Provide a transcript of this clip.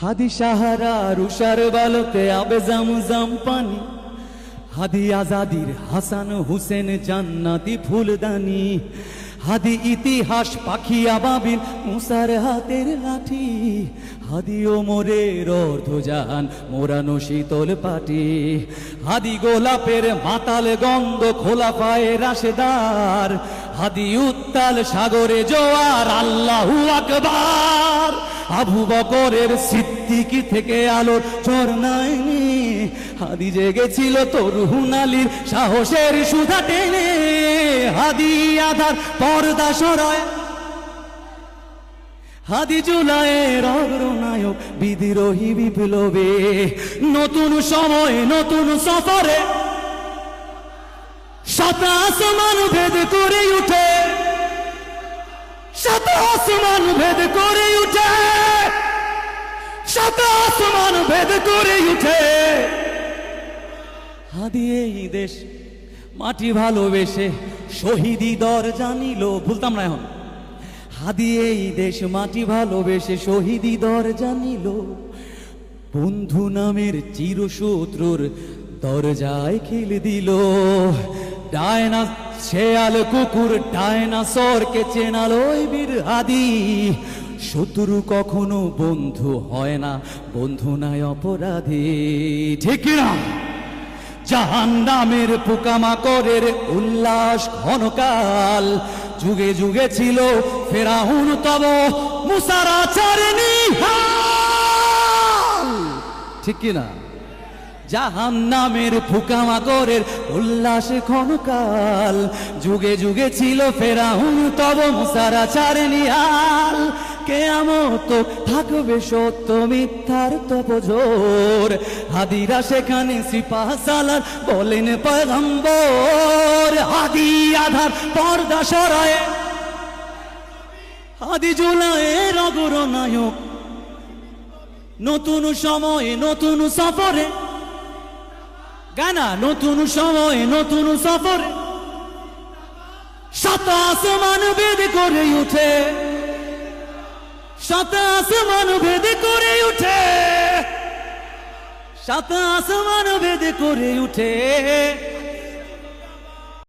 হাদি সাহারা রুষার বালকে আবে জামজাম পানি, হাদি আজাদির হাসান হুসেন জান্নাতি ফুলদানি, হাদি ইতিহাস পাখি আবাবিল মুসার হাতের লাঠি, হাদি ওমরের অর্ধজাহান মোরানো শীতল পাটি, হাদি গোলাপের মাতাল গন্ধ খোলাফায়ে রাশেদার, হাদি উত্তাল সাগরে জোয়ার আল্লাহু আকবার, আবু বকরের সিদ্দিকী থেকে আলোর ঝর্ণায় হাদি জেগেছিল তরুণ আলীর সাহসের সুধা টেনে, হাদি আধার পর্দা সরায়, হাদি জুলাইয়ের অগ্রনায়ক বিদ্রোহী বিপ্লবে, নতুন সময় নতুন সফরে সাত আসমান ভেদ করে উঠে, সাত আসমান ভেদ করে উঠে, সাত আসমান ভেদ করে উঠে, হাদি এই দেশ মাটি ভালোবেসে শহীদি দর জানিল, ভুলতাম না এখন, হাদি এই দেশ মাটি ভালোবেসে শহীদি দর জানিল, বন্ধু নামের চিরশত্রুর দরজায় খিল দিল, ডায়না শেয়াল কুকুর ডায়নাসরকে চেনালো ওই বীর হাদি, শত্রু কখনো বন্ধু হয় না, বন্ধু নাই অপরাধী, ঠিক না? জাহান্নামের পোকামাকড়ের উল্লাস ঘনকাল, যুগে যুগে ছিল ফেরাউন তব মুসার আচার নিহাল, ঠিক কিনা? জাহান্নামের পোকামাকড়ের উল্লাস ঘনকাল, যুগে যুগে ছিল ফেরাউন তব মুসার আচার নিহাল, কিয়ামত থাকবে সত্য মিথ্যার তপজোর, হাদিরা সেখানে সিপাহ সালার বলেন পয়গম্বর, হাদি আধার পর্দা সরায়, হাদি জুলাইয়ের অগ্রনায়ক, নতুন সময়ে নতুন সফরে, গানা নতুন সময়ে নতুন সফরে সাত আসমান ভেদ করে উঠে, সাত আসমান ভেদ করে উঠে, সাত আসমান ভেদ করে উঠে,